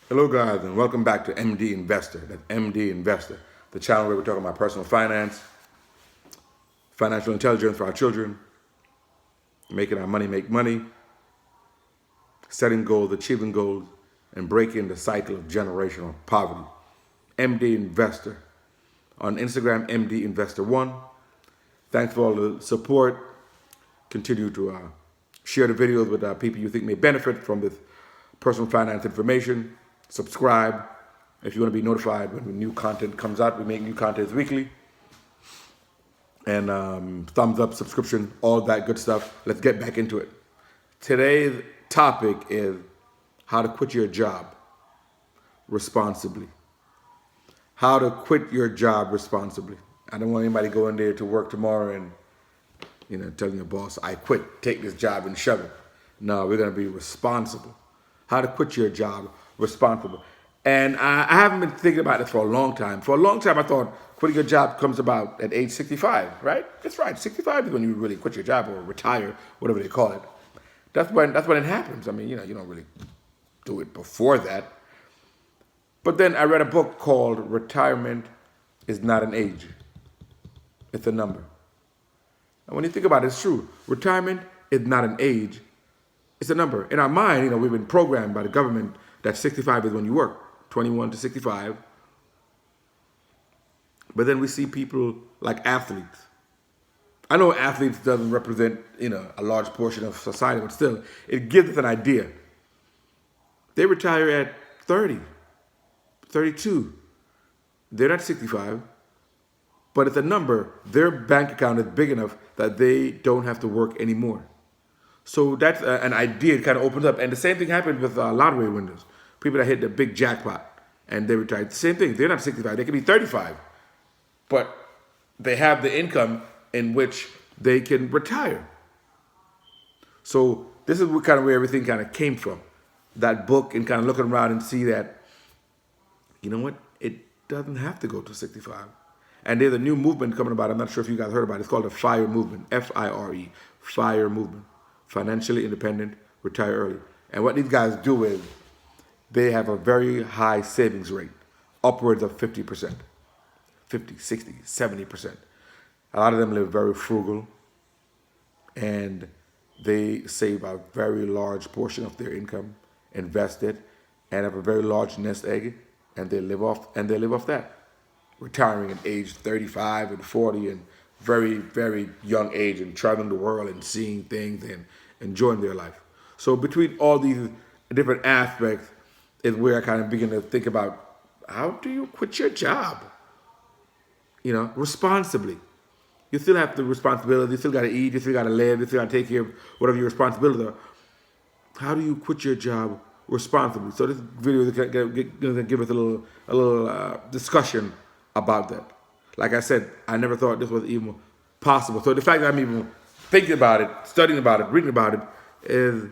Hello guys and welcome back to MD Investor. That's MD Investor, the channel where we're talking about personal finance, financial intelligence for our children, making our money make money, setting goals, achieving goals, and breaking the cycle of generational poverty. MD Investor. On Instagram, MD Investor 1. Thanks for all the support. Continue to share the videos with people you think may benefit from this personal finance information. Subscribe if you want to be notified when new content comes out. We make new content weekly. And thumbs up, subscription, all that good stuff. Let's get back into it. Today's topic is how to quit your job responsibly. How to quit your job responsibly. I don't want anybody going there to work tomorrow and telling your boss, I quit, take this job and shove it. No, we're going to be responsible. How to quit your job responsible. And I haven't been thinking about this for a long time. For a long time, I thought quitting your job comes about at age 65, right? That's right. 65 is when you really quit your job or retire, whatever they call it. That's when it happens. I mean, you don't really do it before that. But then I read a book called Retirement is Not an Age. It's a number. And when you think about it, it's true. Retirement is not an age. It's a number. In our mind, we've been programmed by the government that 65 is when you work, 21 to 65. But then we see people like athletes. I know athletes doesn't represent, a large portion of society, but still, it gives us an idea. They retire at 30, 32. They're not 65, but it's a number. Their bank account is big enough that they don't have to work anymore. So that's an idea. It kind of opens up. And the same thing happened with lottery winners. People that hit the big jackpot and they retired. The same thing. They're not 65. They can be 35. But they have the income in which they can retire. So this is kind of where everything kind of came from. That book and kind of looking around and see that, you know what? It doesn't have to go to 65. And there's a new movement coming about. I'm not sure if you guys heard about it. It's called the FIRE movement. FIRE. FIRE movement. Financially independent, retire early. And what these guys do is they have a very high savings rate, upwards of 50%, 50, 60, 70%. A lot of them live very frugal, and they save a very large portion of their income, invest it, and have a very large nest egg, and they live off that. Retiring at age 35 and 40 and very, very young age and traveling the world and seeing things and enjoying their life. So between all these different aspects is where I kind of begin to think about how do you quit your job? Responsibly. You still have the responsibility, you still got to eat, you still got to live, you still got to take care of whatever your responsibilities are. How do you quit your job responsibly? So this video is going to give us a little discussion about that. Like I said, I never thought this was even possible. So the fact that I'm even thinking about it, studying about it, reading about it, is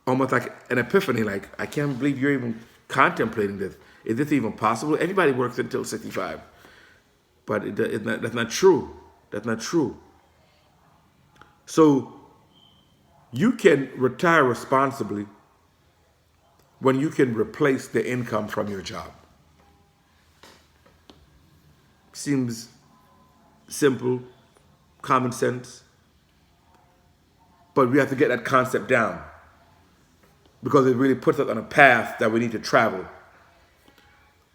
almost like an epiphany. Like, I can't believe you're even contemplating this. Is this even possible? Everybody works until 65. But that's not true. That's not true. So you can retire responsibly when you can replace the income from your job. Seems simple, common sense, but we have to get that concept down because it really puts us on a path that we need to travel.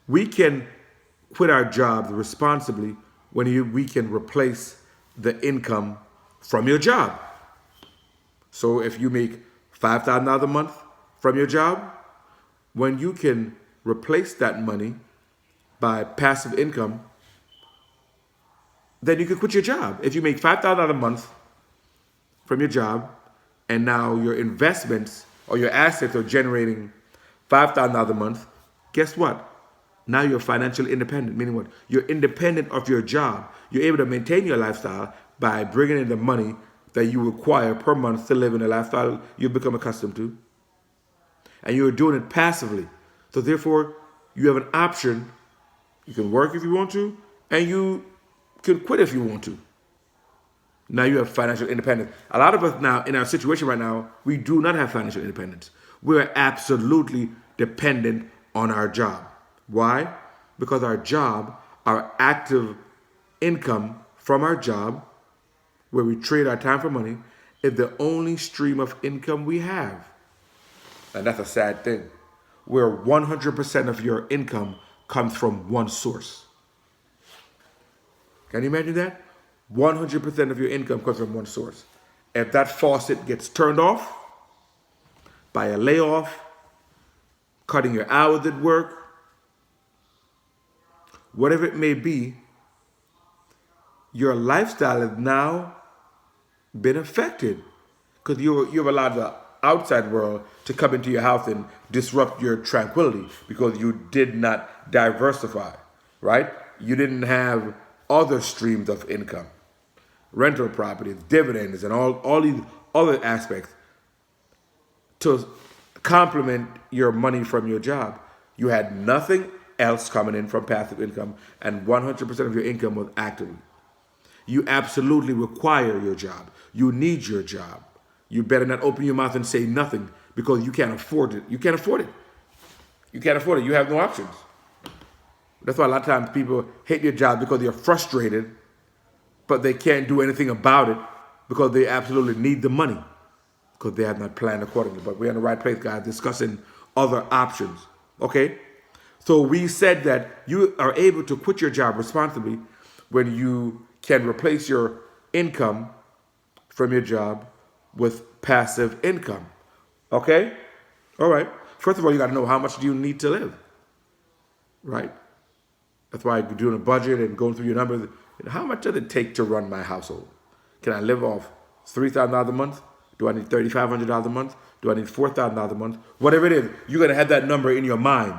We can quit our jobs responsibly when we can replace the income from your job. So if you make $5,000 a month from your job, when you can replace that money by passive income, then you can quit your job. If you make $5,000 a month from your job, and now your investments or your assets are generating $5,000 a month, guess what? Now you're financially independent. Meaning what? You're independent of your job. You're able to maintain your lifestyle by bringing in the money that you require per month to live in the lifestyle you've become accustomed to. And you're doing it passively. So therefore, you have an option. You can work if you want to, and you can quit if you want to. Now you have financial independence. A lot of us now, in our situation right now, we do not have financial independence. We are absolutely dependent on our job. Why? Because our job, our active income from our job, where we trade our time for money, is the only stream of income we have. And that's a sad thing, where 100% of your income comes from one source. Can you imagine that? 100% of your income comes from one source. If that faucet gets turned off by a layoff, cutting your hours at work, whatever it may be, your lifestyle has now been affected because you've allowed the outside world to come into your house and disrupt your tranquility because you did not diversify, right? You didn't have other streams of income, rental properties, dividends, and all these other aspects to complement your money from your job. You had nothing else coming in from passive income, and 100% of your income was active. You absolutely require your job. You need your job. You better not open your mouth and say nothing because you can't afford it. You can't afford it. You can't afford it. You have no options. That's why a lot of times people hate your job because they're frustrated, but they can't do anything about it because they absolutely need the money because they have not planned accordingly. But we're in the right place, guys, discussing other options. Okay? So we said that you are able to quit your job responsibly when you can replace your income from your job with passive income. Okay? All right. First of all, you got to know how much do you need to live, right? That's why you're doing a budget and going through your numbers. How much does it take to run my household? Can I live off $3,000 a month? Do I need $3,500 a month? Do I need $4,000 a month? Whatever it is, you're going to have that number in your mind.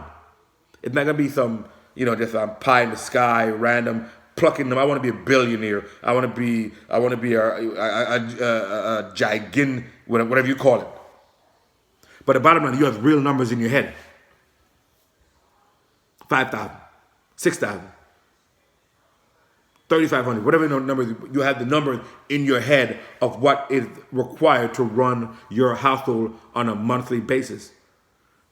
It's not going to be some, just pie in the sky, random, plucking them. I want to be a billionaire. I want to be a gigant, whatever you call it. But the bottom line, you have real numbers in your head. 5,000, 6,000, 3,500, whatever numbers, you have the numbers in your head of what is required to run your household on a monthly basis.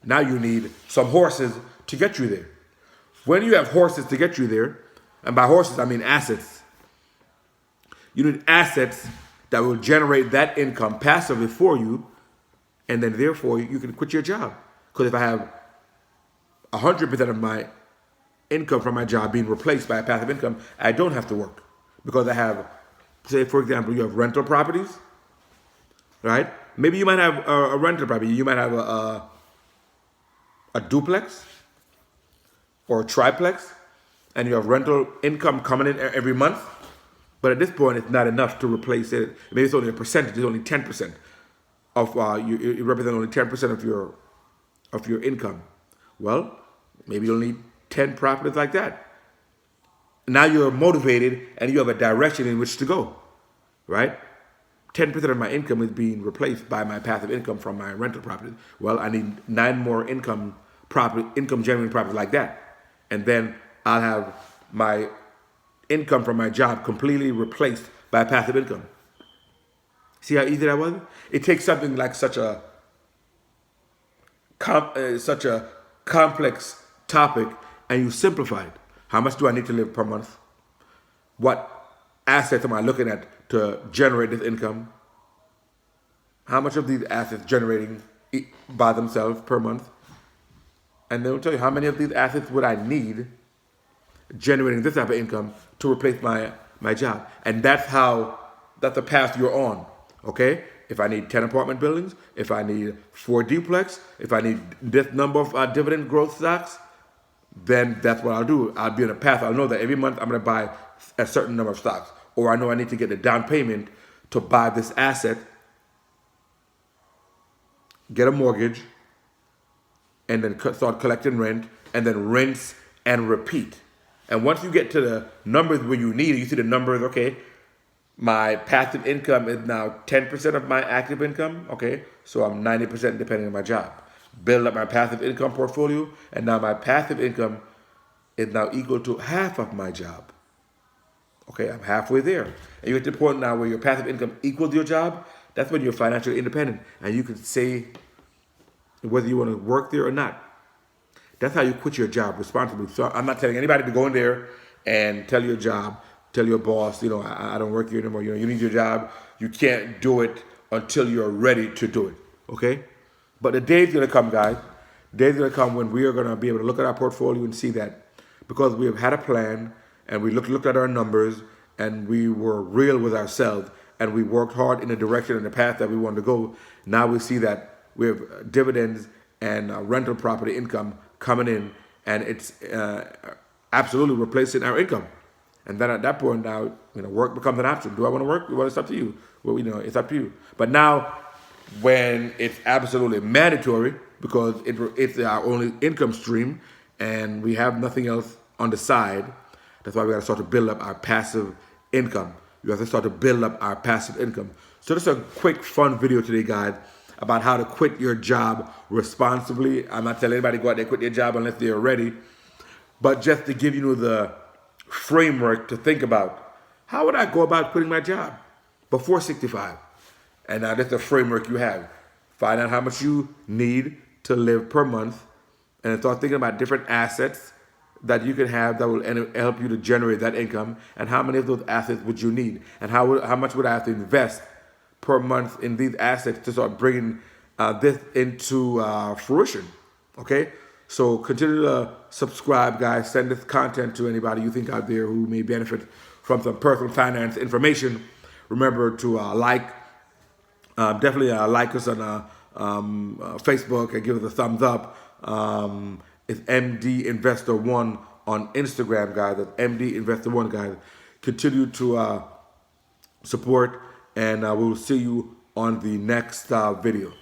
Now you need some horses to get you there. When you have horses to get you there, and by horses I mean assets, you need assets that will generate that income passively for you, and then therefore you can quit your job. Because if I have 100% of my income from my job being replaced by a passive income, I don't have to work. Because I have, say for example, you have rental properties, right? Maybe you might have a rental property. You might have a duplex or a triplex, and you have rental income coming in every month. But at this point, it's not enough to replace it. Maybe it's only a percentage. It's only 10% of you represent only 10% of your income. Well, maybe you'll need 10 properties like that. Now you're motivated and you have a direction in which to go, right? 10% of my income is being replaced by my passive income from my rental properties. Well, I need 9 more income generating properties like that. And then I'll have my income from my job completely replaced by passive income. See how easy that was? It takes something like such a complex topic and you simplify it. How much do I need to live per month? What assets am I looking at to generate this income? How much of these assets generating by themselves per month? And they'll tell you how many of these assets would I need generating this type of income to replace my job. And that's the path you're on, okay? If I need 10 apartment buildings, if I need 4 duplex, if I need this number of dividend growth stocks, then that's what I'll do. I'll be on a path. I'll know that every month I'm going to buy a certain number of stocks. Or I know I need to get the down payment to buy this asset, get a mortgage, and then start collecting rent, and then rinse and repeat. And once you get to the numbers where you need it, you see the numbers, okay, my passive income is now 10% of my active income, okay, so I'm 90% depending on my job. Build up my passive income portfolio, and now my passive income is now equal to half of my job. Okay, I'm halfway there. And you're at the point now where your passive income equals your job, that's when you're financially independent, and you can say whether you want to work there or not. That's how you quit your job responsibly. So I'm not telling anybody to go in there and tell your job, tell your boss, I don't work here anymore. You need your job. You can't do it until you're ready to do it. Okay? But the day's gonna come, guys. The day's gonna come when we are gonna be able to look at our portfolio and see that because we have had a plan and we looked at our numbers and we were real with ourselves and we worked hard in the direction and the path that we wanted to go. Now we see that we have dividends and rental property income coming in, and it's absolutely replacing our income. And then at that point, now work becomes an option. Do I want to work? Well, it's up to you. Well, it's up to you. But now, when it's absolutely mandatory because it's our only income stream, and we have nothing else on the side, that's why we got to start to build up our passive income. You have to start to build up our passive income. So this is a quick, fun video today, guys, about how to quit your job responsibly. I'm not telling anybody to go out there and quit their job unless they're ready, but just to give you the framework to think about. How would I go about quitting my job before 65? And now that's the framework you have. Find out how much you need to live per month and start thinking about different assets that you can have that will help you to generate that income, and how many of those assets would you need, and how much would I have to invest per month in these assets to start bringing this into fruition. Okay, so continue to subscribe, guys. Send this content to anybody you think out there who may benefit from some personal finance information. Remember to definitely like us on Facebook and give us a thumbs up. It's MD Investor One on Instagram, guys. That's MD Investor One, guys. Continue to support, and we will see you on the next video.